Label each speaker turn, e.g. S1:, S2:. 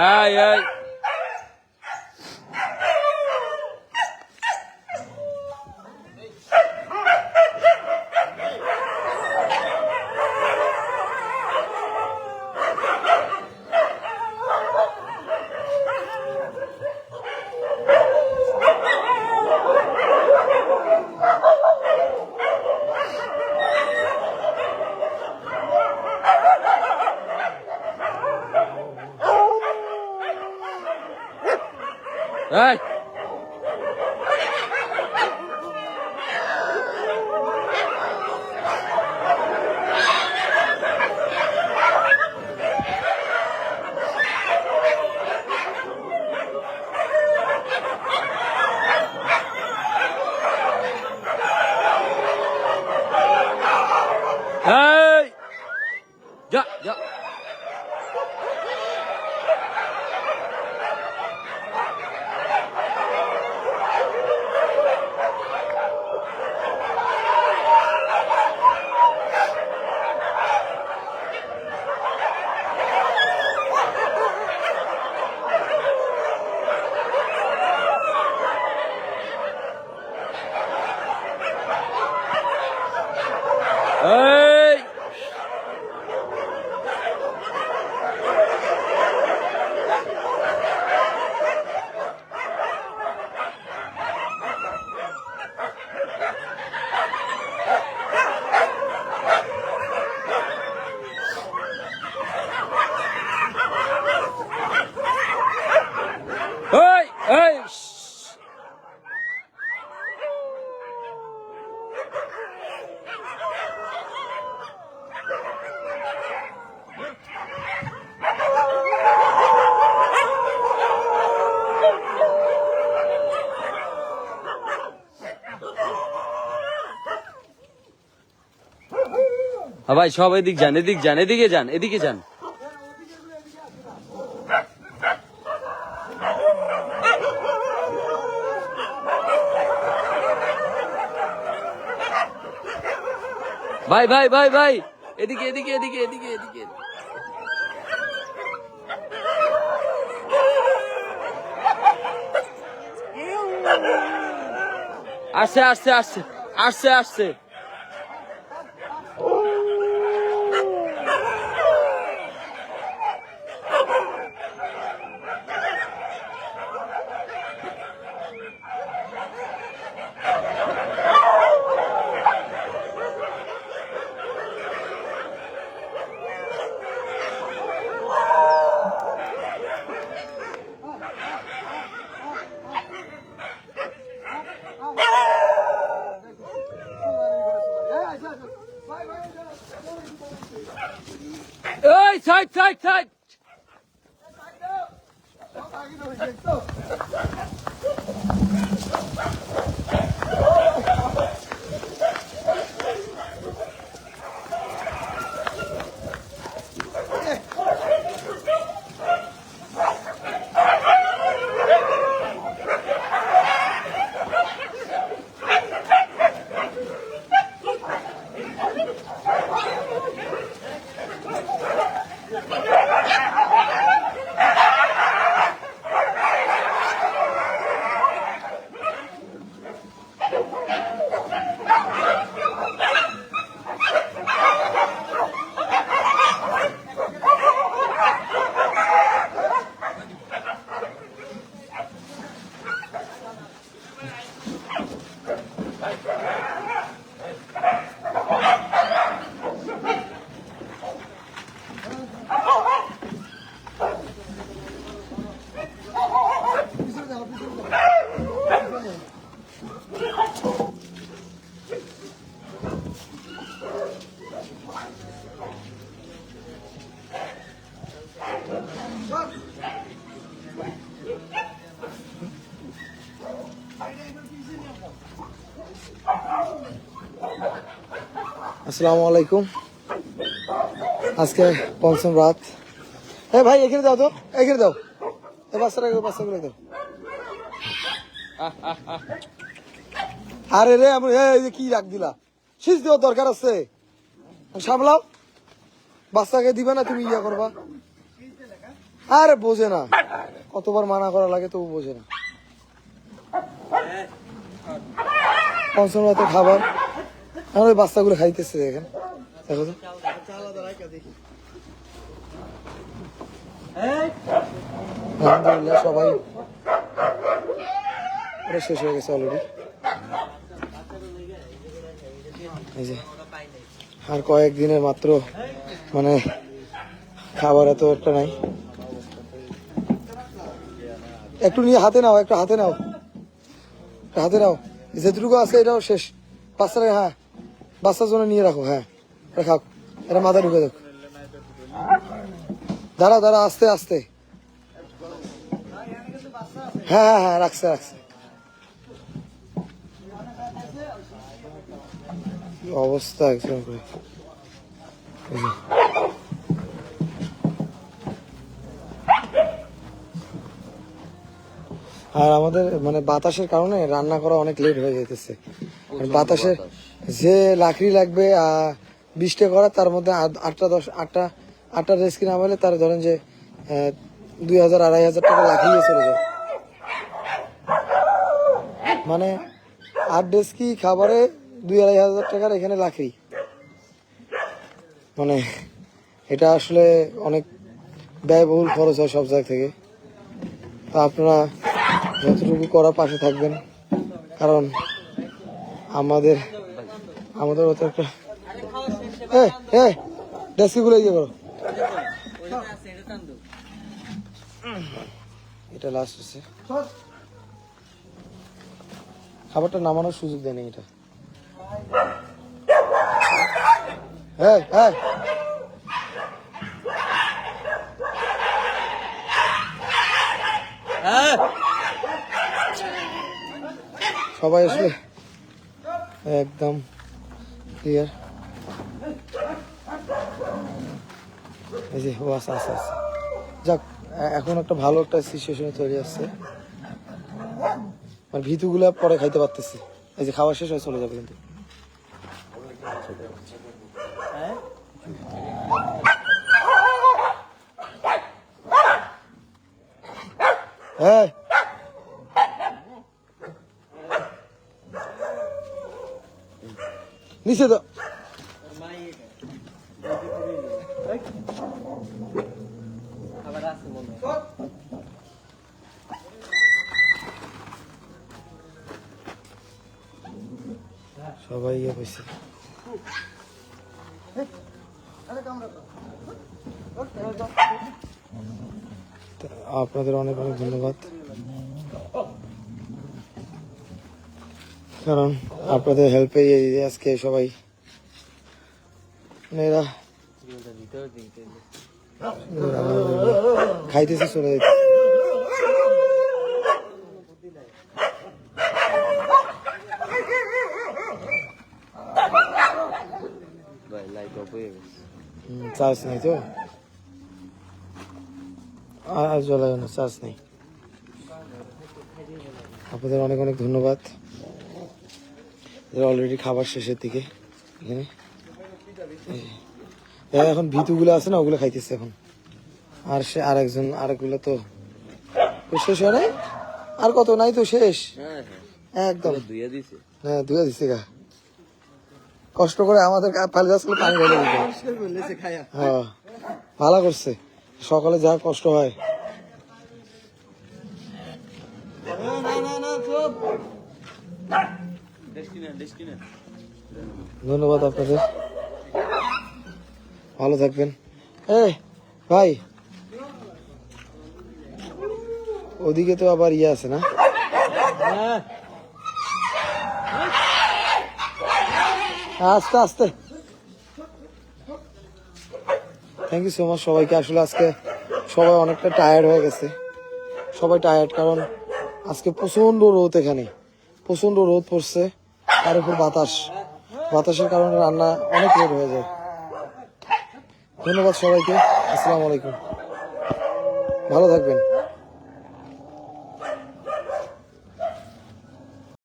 S1: এই এই এই এই যা যা এই এই এই ভাই সব এদিক যান, এদিক যান, এদিকে যান, এদিকে যান। ভাই ভাই ভাই ভাই এদিকে এদিকে এদিকে এদিকে এদিকে আসছে আসছে আসছে আসছে আসছে এই সাইড সাইড সাইড
S2: আসসালামু আলাইকুম। আজকে পঞ্চম রাত। হ্যাঁ ভাই এখানে দাও তো, এখানে দাও, বাচ্চাগুলো দাও। আরে রে আমি কি রাখ দিলা, শীষ দেওয়ার দরকার আছে, সামলাও। বাচ্চাকে দিবে না তুমি ইয়া করবা। আরে বোঝে না, কতবার মানা করা লাগে তবু বোঝে না। পঞ্চম রাতে খাবার এখন ওই বাচ্চাগুলো খাইতেছে, দেখেন দেখো তো। আলহামদুলিল্লাহ সবাই ওরা শেষ হয়ে গেছে অলরেডি। এই যে আর কয়েকদিনের মাত্র, মানে খাবার এত একটা নাই। একটু নিয়ে হাতে নাও, একটা হাতে নাও, একটা হাতে নাও, যেটুকু আছে এটাও শেষ। বাচ্চারা, হ্যাঁ বাচ্চার জন্য নিয়ে রাখো, হ্যাঁ এটা খাও, এটা মাথায় ঢুকে দেখো। দাঁড়া দাঁড়া, আস্তে আস্তে, হ্যাঁ হ্যাঁ হ্যাঁ রাখছে রাখছে। কি অবস্থা একদম করে। আর আমাদের মানে বাতাসের কারণে রান্না করা অনেক লেট হয়ে যেতেছে। বাতাসের যে লাকড়ি লাগবে 20টা করা, তার মধ্যে 8টা রেস্কি না হলে তার ধরেন যে 2000-2500 টাকা লাকড়ি চলে যায়। মানে 8 ডেস্কি খাবারে 2-2500 টাকার এখানে লাকড়ি, মানে এটা আসলে অনেক ব্যয়বহুল খরচ হয় সব জায়গা থেকে। তো আপনারা যতটুকু করা পাশে থাকবেন, কারণ আমাদের অত একটা ডেস্কিগুলো ইয়ে করো। এটা লাস্ট হচ্ছে, খাবারটা নামানোর সুযোগ দেয়নি এটা। হ্যাঁ হ্যাঁ সবাই আসলে একদম ক্লিয়ার। এই যে ও আস্তে আস্তে আস্তে যাক, এখন একটা ভালো একটা সিচুয়েশনে তৈরি আসছে। আর ভিতুগুলা পরে খাইতে পারতেছি, এই যে খাওয়া শেষ হয়ে চলে যাবে কিন্তু। হ্যাঁ নিচে তো সবাই ইয়ে হয়েছে। আপনাদের অনেক অনেক ধন্যবাদ, কারণ আপনাদের হেল্পে আজকে সবাই এরা খাইতেছে চলে যাচ্ছে। চার্জ নেই তো, আর জ্বলায় না, চার্জ নেই। আপনাদের অনেক অনেক ধন্যবাদ। অলরেডি খাবার শেষের দিকে এখানে এখন ভিতুগুলো আছে না, ওগুলো খাইতেছে এখন। আর সে আরেকগুলো তো শেষ হয় নাই, আর কত নাই তো শেষ একদম। হ্যাঁ ধুয়ে দিছে গা, কষ্ট করে আমাদের পানি ঢেলে দিতে। হ্যাঁ ভালো করছে, সকালে যা কষ্ট হয়। ধন্যবাদ আপনাদের, ভালো থাকবেন। ভাই ওদিকে তো আবার ইয়ে আছে না, আস্তে আস্তে। থ্যাংক ইউ সো মাচ সবাইকে। আসলে আজকে সবাই অনেকটা টায়ার্ড হয়ে গেছে, সবাই টায়ার্ড, কারণ আজকে প্রচন্ড রোদ, এখানে প্রচন্ড রোদ পড়ছে, তার উপর বাতাসের কারণে রান্না অনেক লেট হয়ে যায়। ধন্যবাদ সবাইকে, আসসালামু আলাইকুম, ভালো থাকবেন।